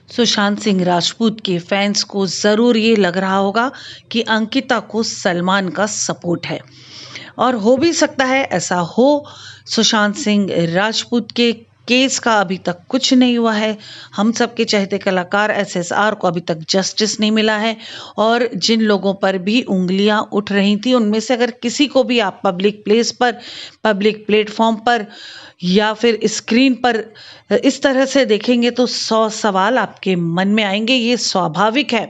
सुशांत सिंह राजपूत के फैंस को ज़रूर ये लग रहा होगा कि अंकिता को सलमान का सपोर्ट है और हो भी सकता है ऐसा हो। सुशांत सिंह राजपूत के केस का अभी तक कुछ नहीं हुआ है। हम सबके चहेते कलाकार एसएसआर को अभी तक जस्टिस नहीं मिला है और जिन लोगों पर भी उंगलियां उठ रही थी उनमें से अगर किसी को भी आप पब्लिक प्लेस पर, पब्लिक प्लेटफॉर्म पर या फिर स्क्रीन पर इस तरह से देखेंगे तो 100 सवाल आपके मन में आएंगे। ये स्वाभाविक है।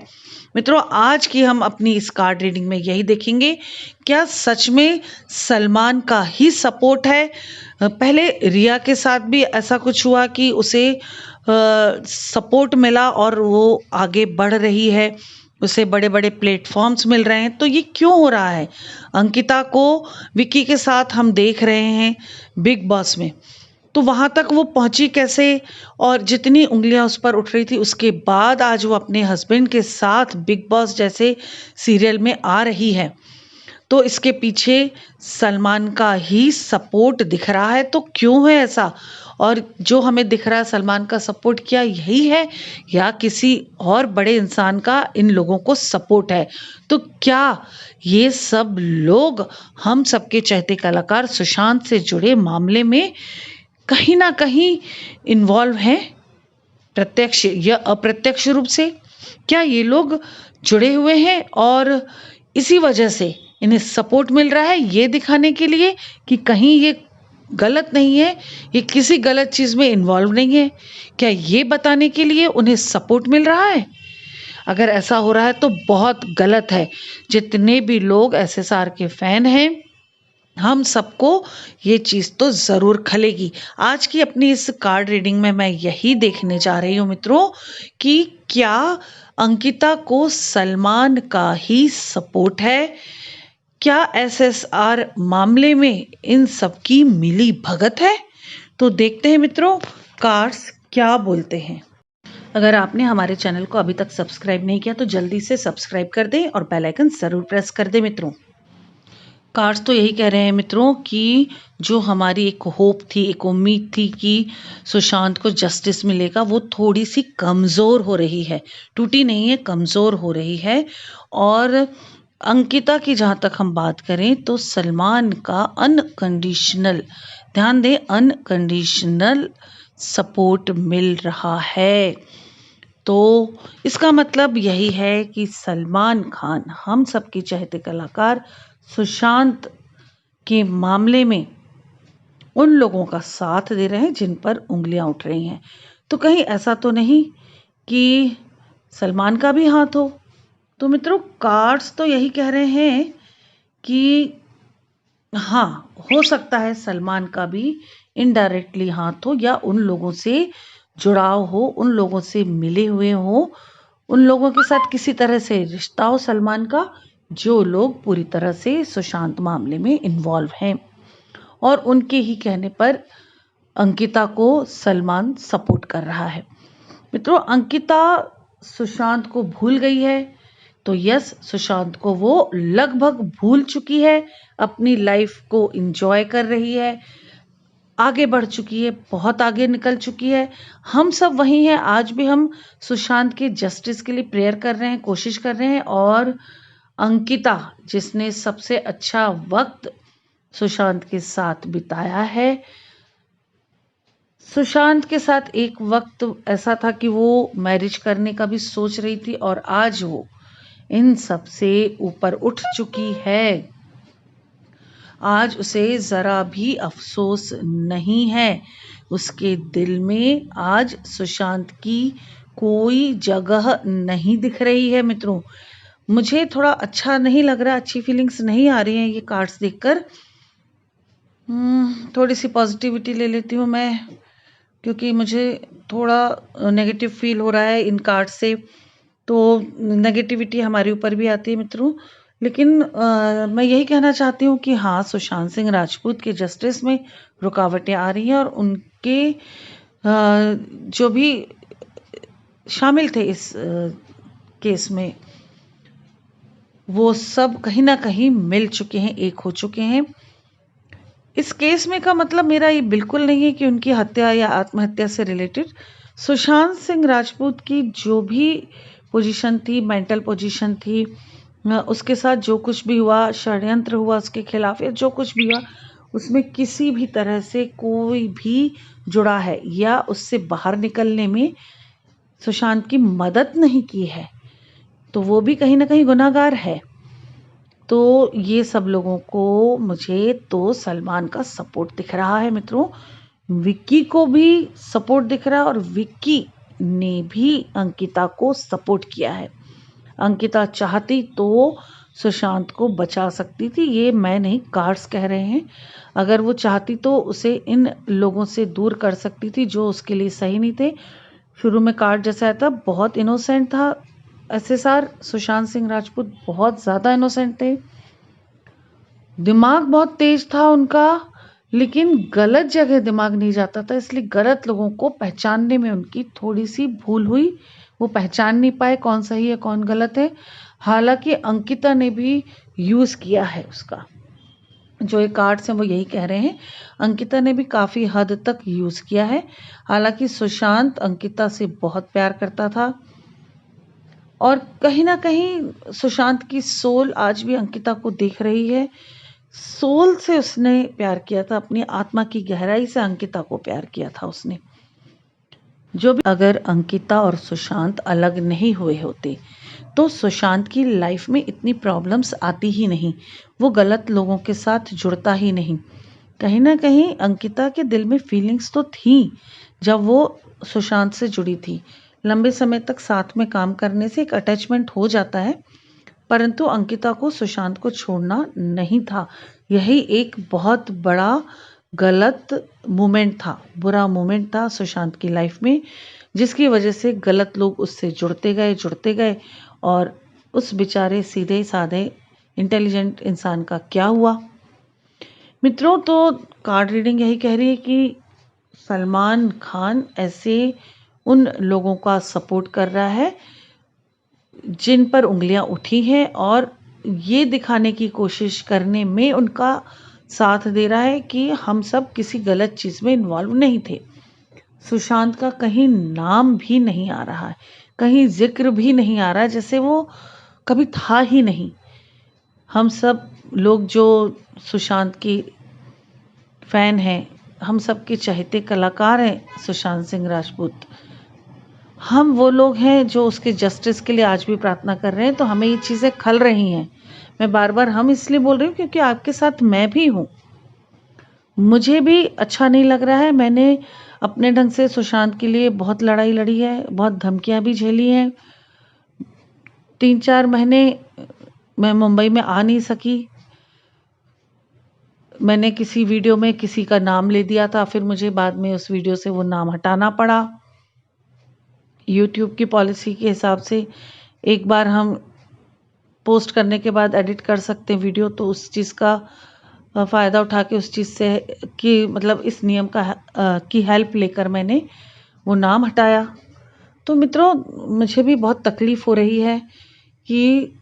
मित्रों, आज की हम अपनी इस कार्ड रीडिंग में यही देखेंगे, क्या सच में सलमान का ही सपोर्ट है। पहले रिया के साथ भी ऐसा कुछ हुआ कि उसे सपोर्ट मिला और वो आगे बढ़ रही है, उसे बड़े बड़े प्लेटफॉर्म्स मिल रहे हैं, तो ये क्यों हो रहा है। अंकिता को विक्की के साथ हम देख रहे हैं बिग बॉस में, तो वहां तक वो पहुंची कैसे और जितनी उंगलियां उस पर उठ रही थी उसके बाद आज वो अपने हस्बैंड के साथ बिग बॉस जैसे सीरियल में आ रही है, तो इसके पीछे सलमान का ही सपोर्ट दिख रहा है। तो क्यों है ऐसा, और जो हमें दिख रहा है सलमान का सपोर्ट, क्या यही है या किसी और बड़े इंसान का इन लोगों को सपोर्ट है। तो क्या ये सब लोग हम सबके चहेते कलाकार सुशांत से जुड़े मामले में कहीं ना कहीं इन्वॉल्व हैं, प्रत्यक्ष या अप्रत्यक्ष रूप से। क्या ये लोग जुड़े हुए हैं और इसी वजह से इन्हें सपोर्ट मिल रहा है ये दिखाने के लिए कि कहीं ये गलत नहीं है, ये किसी गलत चीज़ में इन्वॉल्व नहीं है, क्या ये बताने के लिए उन्हें सपोर्ट मिल रहा है। अगर ऐसा हो रहा है तो बहुत गलत है। जितने भी लोग एसएसआर के फैन हैं, हम सबको ये चीज़ तो ज़रूर खलेगी। आज की अपनी इस कार्ड रीडिंग में मैं यही देखने जा रही हूँ मित्रों कि क्या अंकिता को सलमान का ही सपोर्ट है, क्या एसएसआर मामले में इन सब की मिली भगत है। तो देखते हैं मित्रों कार्ड्स क्या बोलते हैं। अगर आपने हमारे चैनल को अभी तक सब्सक्राइब नहीं किया तो जल्दी से सब्सक्राइब कर दें और बेल आइकन ज़रूर प्रेस कर दें। मित्रों, कार्ड्स तो यही कह रहे हैं मित्रों कि जो हमारी एक होप थी, एक उम्मीद थी कि सुशांत को जस्टिस मिलेगा, वो थोड़ी सी कमज़ोर हो रही है, टूटी नहीं है, कमज़ोर हो रही है। और अंकिता की जहाँ तक हम बात करें तो सलमान का अनकंडीशनल, ध्यान दें, अनकंडीशनल सपोर्ट मिल रहा है। तो इसका मतलब यही है कि सलमान खान हम सबके चहेते कलाकार सुशांत के मामले में उन लोगों का साथ दे रहे हैं जिन पर उंगलियां उठ रही हैं। तो कहीं ऐसा तो नहीं कि सलमान का भी हाथ हो। तो मित्रों, कार्ड्स तो यही कह रहे हैं कि हाँ, हो सकता है सलमान का भी इनडायरेक्टली हाथ हो या उन लोगों से जुड़ाव हो, उन लोगों से मिले हुए हो, उन लोगों के साथ किसी तरह से रिश्ता हो सलमान का, जो लोग पूरी तरह से सुशांत मामले में इन्वॉल्व हैं और उनके ही कहने पर अंकिता को सलमान सपोर्ट कर रहा है। मित्रों, अंकिता सुशांत को भूल गई है तो यस, सुशांत को वो लगभग भूल चुकी है, अपनी लाइफ को एंजॉय कर रही है, आगे बढ़ चुकी है, बहुत आगे निकल चुकी है। हम सब वही हैं, आज भी हम सुशांत के जस्टिस के लिए प्रेयर कर रहे हैं, कोशिश कर रहे हैं। और अंकिता जिसने सबसे अच्छा वक्त सुशांत के साथ बिताया है, सुशांत के साथ एक वक्त ऐसा था कि वो मैरिज करने का भी सोच रही थी और आज वो इन सब से ऊपर उठ चुकी है। आज उसे ज़रा भी अफसोस नहीं है, उसके दिल में आज सुशांत की कोई जगह नहीं दिख रही है। मित्रों, मुझे थोड़ा अच्छा नहीं लग रहा, अच्छी फीलिंग्स नहीं आ रही हैं ये कार्ड्स देखकर। थोड़ी सी पॉजिटिविटी ले लेती हूँ मैं, क्योंकि मुझे थोड़ा नेगेटिव फील हो रहा है इन कार्ड से। तो नेगेटिविटी हमारे ऊपर भी आती है मित्रों, लेकिन मैं यही कहना चाहती हूँ कि हाँ, सुशांत सिंह राजपूत के जस्टिस में रुकावटें आ रही हैं और उनके जो भी शामिल थे इस केस में, वो सब कहीं ना कहीं मिल चुके हैं, एक हो चुके हैं। इस केस में का मतलब मेरा ये बिल्कुल नहीं है कि उनकी हत्या या आत्महत्या से रिलेटेड सुशांत सिंह राजपूत की जो भी पोजीशन थी, मेंटल पोजीशन थी, उसके साथ जो कुछ भी हुआ, षड्यंत्र हुआ उसके खिलाफ या जो कुछ भी हुआ, उसमें किसी भी तरह से कोई भी जुड़ा है या उससे बाहर निकलने में सुशांत की मदद नहीं की है, तो वो भी कहीं ना कहीं गुनाहगार है। तो ये सब लोगों को मुझे तो सलमान का सपोर्ट दिख रहा है मित्रों। विक्की को भी सपोर्ट दिख रहा है और विक्की ने भी अंकिता को सपोर्ट किया है। अंकिता चाहती तो सुशांत को बचा सकती थी, ये मैं नहीं, कार्ड्स कह रहे हैं। अगर वो चाहती तो उसे इन लोगों से दूर कर सकती थी जो उसके लिए सही नहीं थे। शुरू में कार्ड जैसा आया था, बहुत इनोसेंट था एसएसआर, सुशांत सिंह राजपूत बहुत ज़्यादा इनोसेंट थे, दिमाग बहुत तेज था उनका, लेकिन गलत जगह दिमाग नहीं जाता था, इसलिए गलत लोगों को पहचानने में उनकी थोड़ी सी भूल हुई। वो पहचान नहीं पाए कौन सही है कौन गलत है। हालांकि अंकिता ने भी यूज़ किया है उसका, जो एक कार्ड्स हैं वो यही कह रहे हैं, अंकिता ने भी काफ़ी हद तक यूज़ किया है। हालांकि सुशांत अंकिता से बहुत प्यार करता था और कहीं ना कहीं सुशांत की सोल आज भी अंकिता को देख रही है। सोल से उसने प्यार किया था, अपनी आत्मा की गहराई से अंकिता को प्यार किया था उसने। जो भी अगर अंकिता और सुशांत अलग नहीं हुए होते तो सुशांत की लाइफ में इतनी प्रॉब्लम्स आती ही नहीं, वो गलत लोगों के साथ जुड़ता ही नहीं। कहीं ना कहीं अंकिता के दिल में फीलिंग्स तो थी जब वो सुशांत से जुड़ी थी। लंबे समय तक साथ में काम करने से एक अटैचमेंट हो जाता है, परंतु अंकिता को सुशांत को छोड़ना नहीं था। यही एक बहुत बड़ा गलत मोमेंट था, बुरा मोमेंट था सुशांत की लाइफ में, जिसकी वजह से गलत लोग उससे जुड़ते गए और उस बेचारे सीधे साधे इंटेलिजेंट इंसान का क्या हुआ। मित्रों, तो कार्ड रीडिंग यही कह रही है कि सलमान खान ऐसे उन लोगों का सपोर्ट कर रहा है जिन पर उंगलियां उठी हैं और ये दिखाने की कोशिश करने में उनका साथ दे रहा है कि हम सब किसी गलत चीज़ में इन्वॉल्व नहीं थे। सुशांत का कहीं नाम भी नहीं आ रहा है, कहीं जिक्र भी नहीं आ रहा है, जैसे वो कभी था ही नहीं। हम सब लोग जो सुशांत की फ़ैन हैं, हम सब के चहेते कलाकार हैं सुशांत सिंह राजपूत, हम वो लोग हैं जो उसके जस्टिस के लिए आज भी प्रार्थना कर रहे हैं। तो हमें ये चीज़ें खल रही हैं। मैं बार बार हम इसलिए बोल रही हूँ क्योंकि आपके साथ मैं भी हूँ, मुझे भी अच्छा नहीं लग रहा है। मैंने अपने ढंग से सुशांत के लिए बहुत लड़ाई लड़ी है, बहुत धमकियाँ भी झेली हैं। 3-4 महीने मैं मुंबई में आ नहीं सकी। मैंने किसी वीडियो में किसी का नाम ले दिया था, फिर मुझे बाद में उस वीडियो से वो नाम हटाना पड़ा। यूट्यूब की पॉलिसी के हिसाब से एक बार हम पोस्ट करने के बाद एडिट कर सकते हैं वीडियो, तो उस चीज़ का फ़ायदा उठा के उस चीज़ से कि मतलब इस नियम का की हेल्प लेकर मैंने वो नाम हटाया। तो मित्रों, मुझे भी बहुत तकलीफ़ हो रही है कि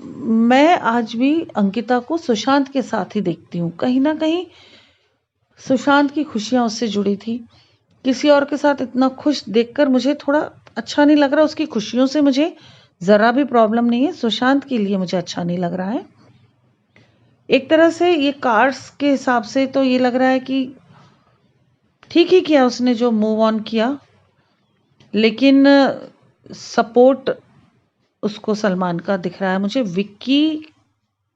मैं आज भी अंकिता को सुशांत के साथ ही देखती हूँ। कहीं न कहीं सुशांत की खुशियाँ उससे जुड़ी थी। किसी और के साथ इतना खुश देखकर मुझे थोड़ा अच्छा नहीं लग रहा। उसकी खुशियों से मुझे ज़रा भी प्रॉब्लम नहीं है, सुशांत के लिए मुझे अच्छा नहीं लग रहा है। एक तरह से ये कार्ड्स के हिसाब से तो ये लग रहा है कि ठीक ही किया उसने जो मूव ऑन किया, लेकिन सपोर्ट उसको सलमान का दिख रहा है। मुझे विक्की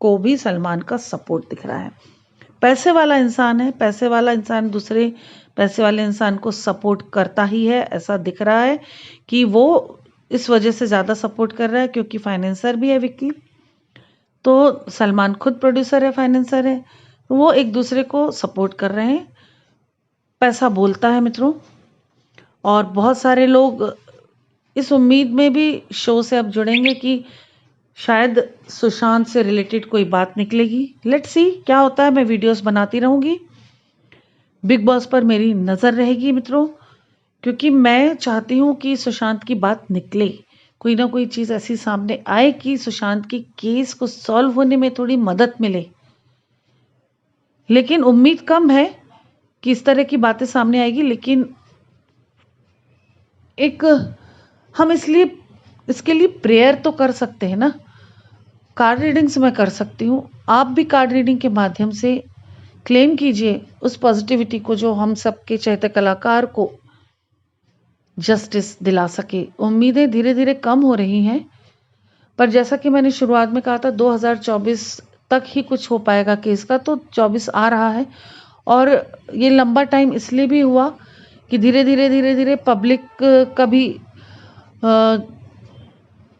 को भी सलमान का सपोर्ट दिख रहा है। पैसे वाला इंसान है, पैसे वाला इंसान दूसरे पैसे वाले इंसान को सपोर्ट करता ही है। ऐसा दिख रहा है कि वो इस वजह से ज़्यादा सपोर्ट कर रहा है क्योंकि फाइनेंसर भी है विक्की, तो सलमान खुद प्रोड्यूसर है, फाइनेंसर है, तो वो एक दूसरे को सपोर्ट कर रहे हैं। पैसा बोलता है मित्रों, और बहुत सारे लोग इस उम्मीद में भी शो से अब जुड़ेंगे कि शायद सुशांत से रिलेटेड कोई बात निकलेगी। लेट्स सी क्या होता है। मैं वीडियोस बनाती रहूँगी, बिग बॉस पर मेरी नज़र रहेगी मित्रों, क्योंकि मैं चाहती हूँ कि सुशांत की बात निकले, कोई ना कोई चीज़ ऐसी सामने आए कि सुशांत की केस को सॉल्व होने में थोड़ी मदद मिले। लेकिन उम्मीद कम है कि इस तरह की बातें सामने आएगी, लेकिन एक हम इसके लिए प्रेयर तो कर सकते हैं ना। कार्ड रीडिंग्स मैं कर सकती हूँ, आप भी कार्ड रीडिंग के माध्यम से क्लेम कीजिए उस पॉजिटिविटी को जो हम सबके चहेते कलाकार को जस्टिस दिला सके। उम्मीदें धीरे धीरे कम हो रही हैं, पर जैसा कि मैंने शुरुआत में कहा था 2024 तक ही कुछ हो पाएगा केस का, तो 24 आ रहा है। और ये लंबा टाइम इसलिए भी हुआ कि धीरे धीरे पब्लिक का भी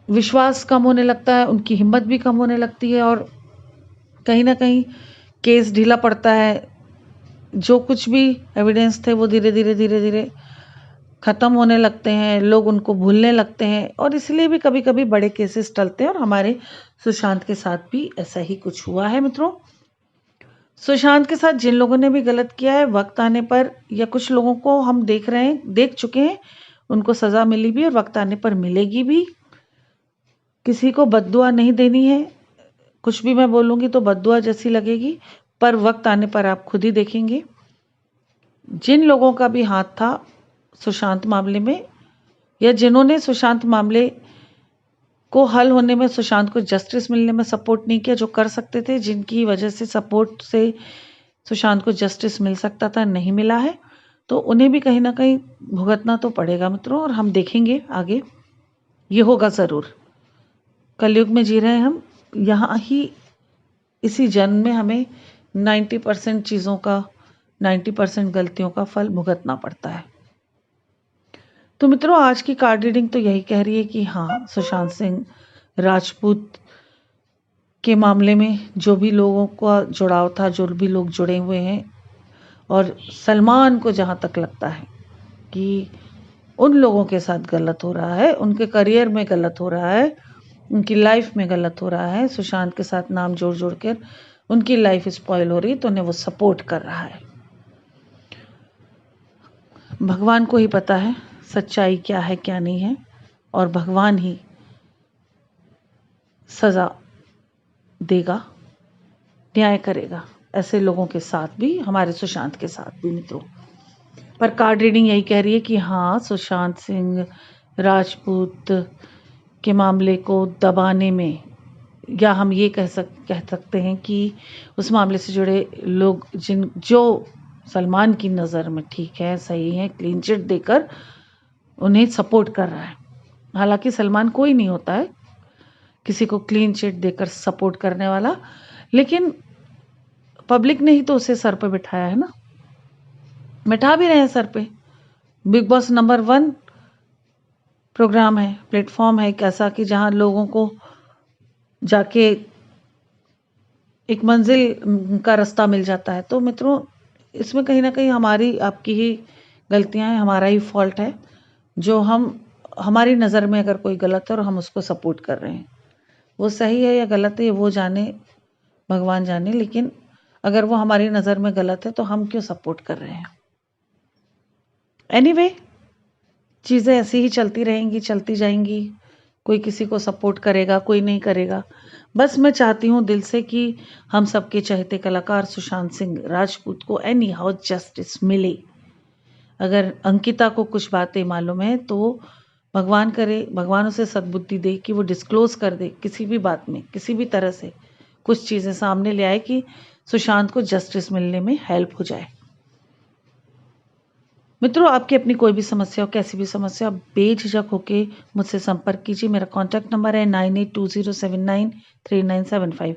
विश्वास कम होने लगता है, उनकी हिम्मत भी कम होने लगती है और कहीं ना कहीं केस ढीला पड़ता है। जो कुछ भी एविडेंस थे वो धीरे धीरे ख़त्म होने लगते हैं, लोग उनको भूलने लगते हैं और इसलिए भी कभी कभी बड़े केसेस टलते हैं। और हमारे सुशांत के साथ भी ऐसा ही कुछ हुआ है मित्रों। सुशांत के साथ जिन लोगों ने भी गलत किया है, वक्त आने पर, या कुछ लोगों को हम देख चुके हैं, उनको सज़ा मिली भी और वक्त आने पर मिलेगी भी। किसी को बद्दुआ नहीं देनी है, कुछ भी मैं बोलूँगी तो बद्दुआ जैसी लगेगी, पर वक्त आने पर आप खुद ही देखेंगे। जिन लोगों का भी हाथ था सुशांत मामले में, या जिन्होंने सुशांत मामले को हल होने में, सुशांत को जस्टिस मिलने में सपोर्ट नहीं किया, जो कर सकते थे, जिनकी वजह से सपोर्ट से सुशांत को जस्टिस मिल सकता था, नहीं मिला है, तो उन्हें भी कहीं ना कहीं भुगतना तो पड़ेगा मित्रों। और हम देखेंगे आगे, ये होगा ज़रूर। कलयुग में जी रहे हैं हम, यहाँ ही इसी जन्म में हमें 90% चीज़ों का, 90% गलतियों का फल भुगतना पड़ता है। तो मित्रों, आज की कार्ड रीडिंग तो यही कह रही है कि हाँ, सुशांत सिंह राजपूत के मामले में जो भी लोगों का जुड़ाव था, जो भी लोग जुड़े हुए हैं, और सलमान को जहाँ तक लगता है कि उन लोगों के साथ गलत हो रहा है, उनके करियर में गलत हो रहा है, उनकी लाइफ में गलत हो रहा है, सुशांत के साथ नाम जोड़ कर उनकी लाइफ स्पॉइल हो रही है, तो उन्हें वो सपोर्ट कर रहा है। भगवान को ही पता है सच्चाई क्या है क्या नहीं है, और भगवान ही सज़ा देगा, न्याय करेगा ऐसे लोगों के साथ भी, हमारे सुशांत के साथ भी मित्रों। पर कार्ड रीडिंग यही कह रही है कि हाँ, सुशांत सिंह राजपूत के मामले को दबाने में, या हम ये कह सकते हैं कि उस मामले से जुड़े लोग जो सलमान की नज़र में ठीक है, सही है, क्लीन चिट देकर उन्हें सपोर्ट कर रहा है। हालांकि सलमान कोई नहीं होता है किसी को क्लीन चिट देकर सपोर्ट करने वाला, लेकिन पब्लिक ने ही तो उसे सर पे बिठाया है ना, बिठा भी रहे हैं सर पे। बिग बॉस नंबर 1 प्रोग्राम है, प्लेटफॉर्म है कैसा कि जहां लोगों को जाके एक मंजिल का रास्ता मिल जाता है। तो मित्रों, इसमें कहीं ना कहीं हमारी आपकी ही गलतियां हैं, हमारा ही फॉल्ट है, जो हमारी नज़र में अगर कोई गलत है और हम उसको सपोर्ट कर रहे हैं, वो सही है या गलत है वो जाने, भगवान जाने, लेकिन अगर वो हमारी नज़र में गलत है तो हम क्यों सपोर्ट कर रहे हैं। एनीवे, चीज़ें ऐसी ही चलती रहेंगी, चलती जाएंगी, कोई किसी को सपोर्ट करेगा, कोई नहीं करेगा। बस मैं चाहती हूँ दिल से कि हम सबके चहेते कलाकार सुशांत सिंह राजपूत को एनी हाउ जस्टिस मिले। अगर अंकिता को कुछ बातें मालूम है तो भगवान करे, भगवान उसे सद्बुद्धि दे कि वो डिस्क्लोज कर दे किसी भी बात में, किसी भी तरह से कुछ चीज़ें सामने ले आए कि सुशांत को जस्टिस मिलने में हेल्प हो जाए। मित्रों, आपकी अपनी कोई भी समस्या हो, कैसी भी समस्या, बेझिझक होके मुझसे संपर्क कीजिए। मेरा कॉन्टैक्ट नंबर है 9820793975।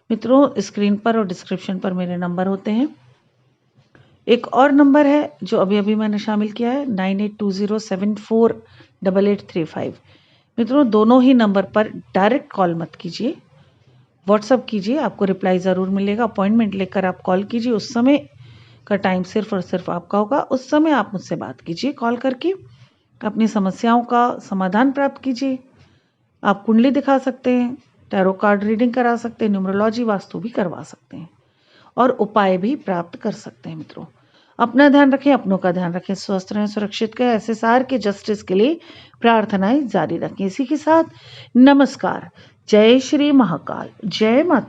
मित्रों, स्क्रीन पर और डिस्क्रिप्शन पर मेरे नंबर होते हैं। एक और नंबर है जो अभी अभी मैंने शामिल किया है, 9820748835। मित्रों, दोनों ही नंबर पर डायरेक्ट कॉल मत कीजिए, व्हाट्सअप कीजिए, आपको रिप्लाई ज़रूर मिलेगा। अपॉइंटमेंट लेकर आप कॉल कीजिए, उस समय का टाइम सिर्फ और सिर्फ आपका होगा, उस समय आप मुझसे बात कीजिए कॉल करके, अपनी समस्याओं का समाधान प्राप्त कीजिए। आप कुंडली दिखा सकते हैं, टैरो कार्ड रीडिंग करा सकते हैं, न्यूमरोलॉजी वास्तु भी करवा सकते हैं और उपाय भी प्राप्त कर सकते हैं। मित्रों, अपना ध्यान रखें, अपनों का ध्यान रखें, स्वस्थ रहें, सुरक्षित रहें। SSR के जस्टिस के लिए प्रार्थनाएं जारी रखें। इसी के साथ नमस्कार, जय श्री महाकाल, जय माता।